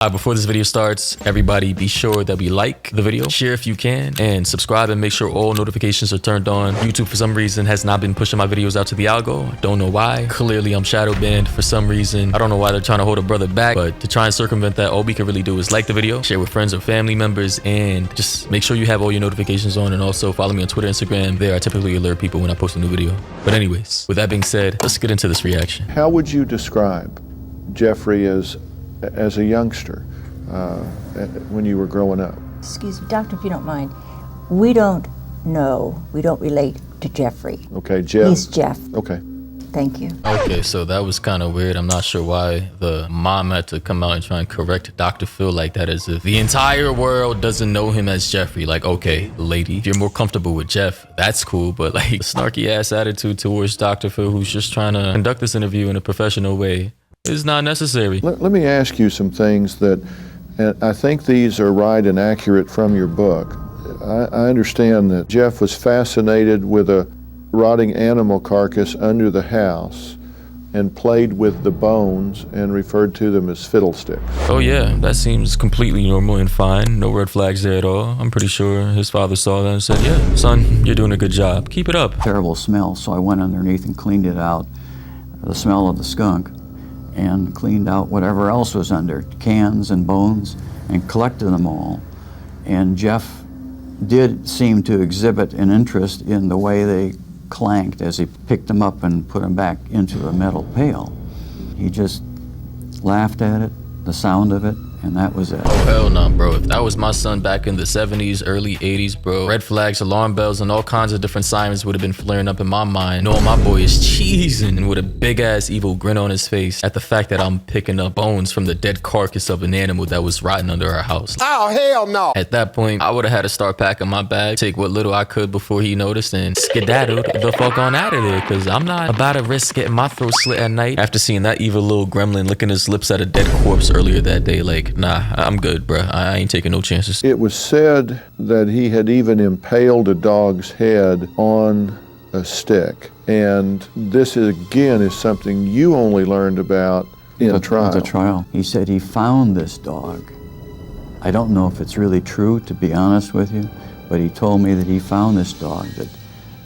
Before this video starts, everybody be sure that we like the video, share if you can, and subscribe and make sure all notifications are turned on. YouTube, for some reason, has not been pushing my videos out to the algo. Don't know why. Clearly, I'm shadow banned for some reason. I don't know why they're trying to hold a brother back, but to try and circumvent that, all we can really do is like the video, share with friends or family members, and just make sure you have all your notifications on, and also follow me on Twitter, Instagram. There, I typically alert people when I post a new video. But anyways, with that being said, let's get into this reaction. How would you describe Jeffrey as a youngster when you were growing up? Excuse me, doctor, if you don't mind. We don't know. We don't relate to Jeffrey. Okay, Jeff. He's Jeff. Okay. Thank you. Okay, so that was kind of weird. I'm not sure why the mom had to come out and try and correct Dr. Phil like that, as if the entire world doesn't know him as Jeffrey. Like, okay, lady, if you're more comfortable with Jeff, that's cool, but like, the snarky ass attitude towards Dr. Phil, who's just trying to conduct this interview in a professional way, is not necessary. Let me ask you some things that, and I think these are right and accurate from your book. I understand that Jeff was fascinated with a rotting animal carcass under the house and played with the bones and referred to them as fiddlesticks. Oh yeah, that seems completely normal and fine. No red flags there at all. I'm pretty sure his father saw that and said, yeah, son, you're doing a good job. Keep it up. Terrible smell, so I went underneath and cleaned it out, the smell of the skunk, and cleaned out whatever else was under, cans and bones, and collected them all. And Jeff did seem to exhibit an interest in the way they clanked as he picked them up and put them back into the metal pail. He just laughed at it, the sound of it, and that was it. Oh hell no, bro. If that was my son back in the 70s, early 80s, bro, red flags, alarm bells, and all kinds of different sirens would have been flaring up in my mind, knowing my boy is cheesing and with a big ass evil grin on his face at the fact that I'm picking up bones from the dead carcass of an animal that was rotting under our house. Oh hell no. At that point, I would have had to start packing my bag, take what little I could before he noticed, and skedaddled the fuck on out of there, because I'm not about to risk getting my throat slit at night after seeing that evil little gremlin licking his lips at a dead corpse earlier that day. Like, nah, I'm good, bruh. I ain't taking no chances. It was said that he had even impaled a dog's head on a stick. And this, again, is something you only learned about in The trial. trial. He said he found this dog. I don't know if it's really true, to be honest with you, but he told me that he found this dog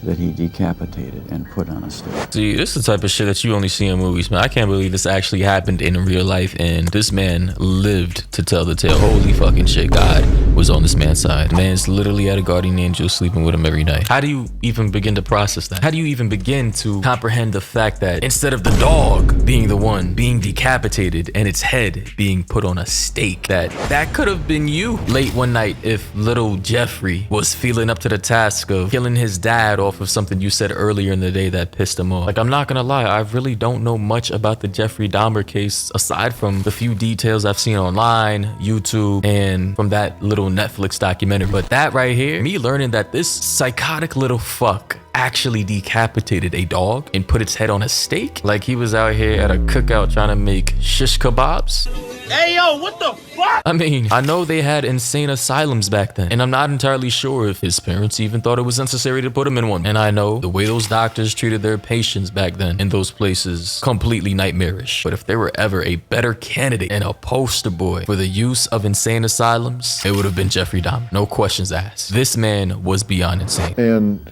that he decapitated and put on a stick. See, this is the type of shit that you only see in movies, man. I can't believe this actually happened in real life, and this man lived to tell the tale. Holy fucking shit, God was on this man's side. The man's literally had a guardian angel sleeping with him every night. How do you even begin to process that? How do you even begin to comprehend the fact that instead of the dog being the one being decapitated and its head being put on a stake, that could have been you late one night if little Jeffrey was feeling up to the task of killing his dad off of something you said earlier in the day that pissed him off. Like, I'm not gonna lie, I really don't know much about the Jeffrey Dahmer case aside from the few details I've seen online, YouTube, and from that little Netflix documentary. But that right here, me learning that this psychotic little fuck actually decapitated a dog and put its head on a stake, like he was out here at a cookout trying to make shish kebabs. Hey yo, what the fuck? I mean, I know they had insane asylums back then, and I'm not entirely sure if his parents even thought it was necessary to put him in one. And I know the way those doctors treated their patients back then in those places, completely nightmarish. But if there were ever a better candidate and a poster boy for the use of insane asylums, it would have been Jeffrey Dahmer. No questions asked. This man was beyond insane. And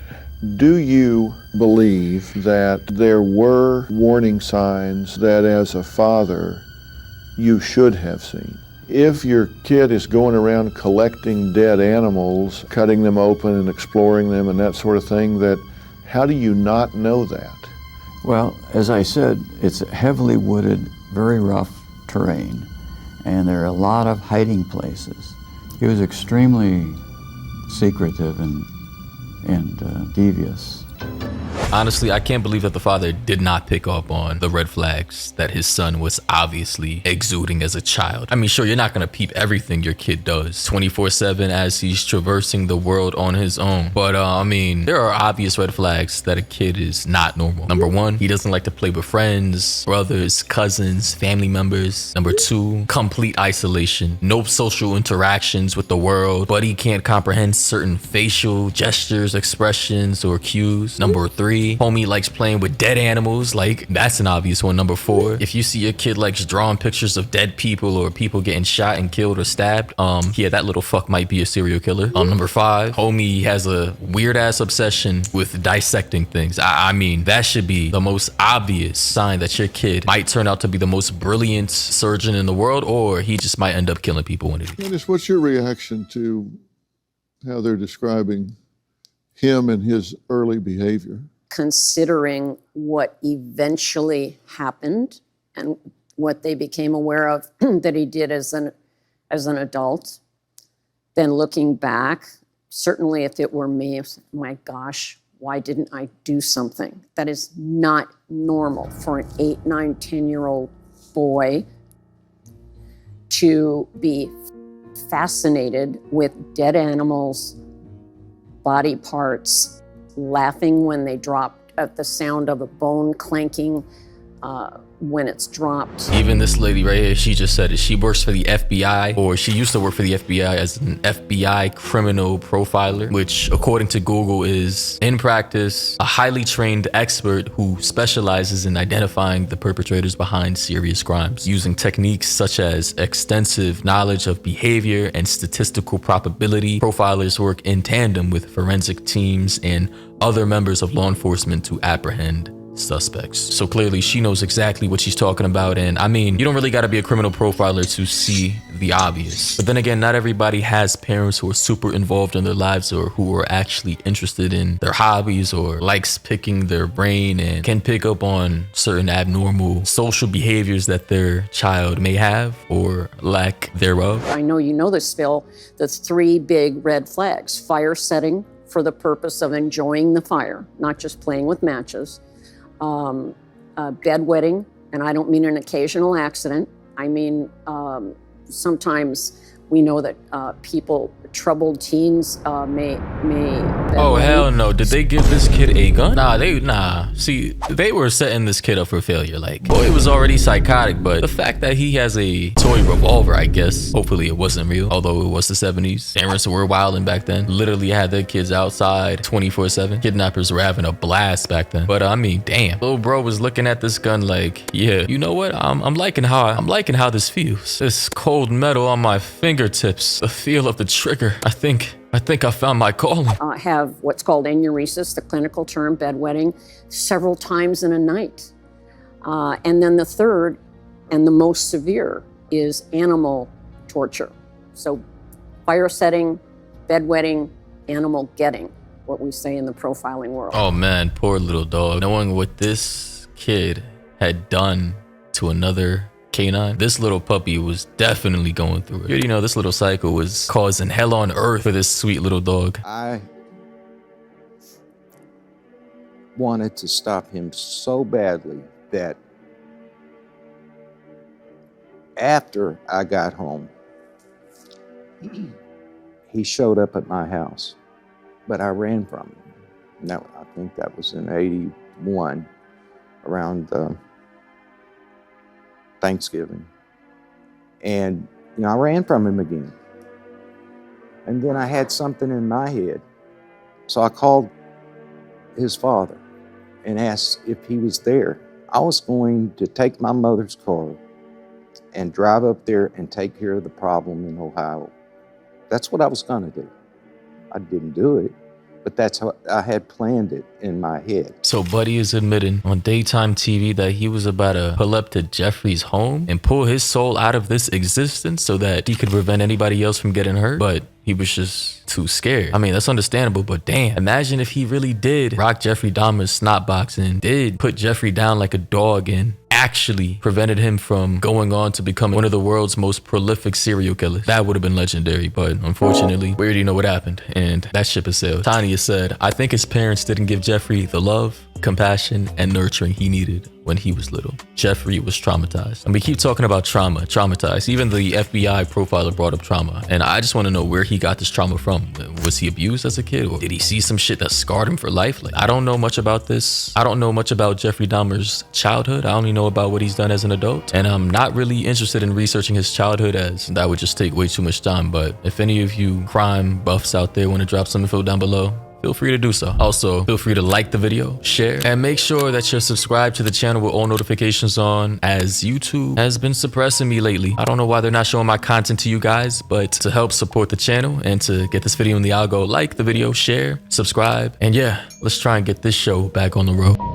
do you believe that there were warning signs that as a father you should have seen? If your kid is going around collecting dead animals, cutting them open and exploring them and that sort of thing, how do you not know that? Well, as I said, it's heavily wooded, very rough terrain, and there are a lot of hiding places. He was extremely secretive and devious. Honestly, I can't believe that the father did not pick up on the red flags that his son was obviously exuding as a child. I mean, sure, you're not gonna peep everything your kid does 24/7 as he's traversing the world on his own. But I mean, there are obvious red flags that a kid is not normal. Number one, he doesn't like to play with friends, brothers, cousins, family members. Number two, complete isolation. No social interactions with the world, but he can't comprehend certain facial gestures, expressions, or cues. Number three, 3, homie likes playing with dead animals. Like, that's an obvious one. Number 4, if you see your kid likes drawing pictures of dead people or people getting shot and killed or stabbed, yeah, that little fuck might be a serial killer. Number 5, homie has a weird ass obsession with dissecting things. I mean, that should be the most obvious sign that your kid might turn out to be the most brilliant surgeon in the world, or he just might end up killing people one of these. Dennis, what's your reaction to how they're describing him and his early behavior? Considering what eventually happened and what they became aware of that he did as an adult, then looking back, certainly if it were me, my gosh, why didn't I do something? That is not normal for an 8, 9, 10-year-old boy to be fascinated with dead animals, body parts, laughing when they dropped at the sound of a bone clanking when it's dropped. Even this lady right here, she just said it. She works for the FBI, or she used to work for the FBI as an FBI criminal profiler, which according to Google is, in practice, a highly trained expert who specializes in identifying the perpetrators behind serious crimes, using techniques such as extensive knowledge of behavior and statistical probability. Profilers work in tandem with forensic teams and other members of law enforcement to apprehend suspects. So clearly she knows exactly what she's talking about. And I mean, you don't really got to be a criminal profiler to see the obvious. But then again, not everybody has parents who are super involved in their lives or who are actually interested in their hobbies or likes picking their brain and can pick up on certain abnormal social behaviors that their child may have or lack thereof. I know you know this, Phil, the 3 big red flags: fire setting for the purpose of enjoying the fire, not just playing with matches. Bedwetting, and I don't mean an occasional accident. I mean, sometimes we know that troubled teens may. Oh hell no! Did they give this kid a gun? Nah. See, they were setting this kid up for failure. Like, boy, it was already psychotic, but the fact that he has a toy revolver, I guess, hopefully it wasn't real. Although it was the 70s, parents were wilding back then. Literally had their kids outside 24/7. Kidnappers were having a blast back then. But I mean, damn, little bro was looking at this gun like, yeah, you know what? I'm liking how this feels. This cold metal on my fingertips, the feel of the trigger. I think I found my calling. Have what's called enuresis, the clinical term, bedwetting, several times in a night. And then the third and the most severe is animal torture. So fire setting, bedwetting, animal getting, what we say in the profiling world. Oh man, poor little dog. Knowing what this kid had done to another canine, this little puppy was definitely going through it. You know, this little psycho was causing hell on earth for this sweet little dog. I wanted to stop him so badly that after I got home, he showed up at my house, but I ran from him. Now, I think that was in '81, around Thanksgiving. And, you know, I ran from him again. And then I had something in my head. So I called his father and asked if he was there. I was going to take my mother's car and drive up there and take care of the problem in Ohio. That's what I was going to do. I didn't do it, but that's how I had planned it in my head. So Buddy is admitting on daytime TV that he was about to pull up to Jeffrey's home and pull his soul out of this existence so that he could prevent anybody else from getting hurt. But he was just too scared. I mean, that's understandable, but damn, imagine if he really did rock Jeffrey Dahmer's snot box and did put Jeffrey down like a dog and actually prevented him from going on to become one of the world's most prolific serial killers. That would have been legendary, but unfortunately, we already know what happened, and that ship has sailed. Tanya said, I think his parents didn't give Jeffrey the love, compassion, and nurturing he needed when he was little. Jeffrey was traumatized. And we keep talking about traumatized. Even the FBI profiler brought up trauma. And I just want to know where he got this trauma from. Was he abused as a kid? Or did he see some shit that scarred him for life? Like, I don't know much about this. I don't know much about Jeffrey Dahmer's childhood. I only know about what he's done as an adult. And I'm not really interested in researching his childhood, as that would just take way too much time. But if any of you crime buffs out there want to drop some info down below, feel free to do so. Also, feel free to like the video, share, and make sure that you're subscribed to the channel with all notifications on, as YouTube has been suppressing me lately. I don't know why they're not showing my content to you guys, but to help support the channel and to get this video in the algo, like the video, share, subscribe, and yeah, let's try and get this show back on the road.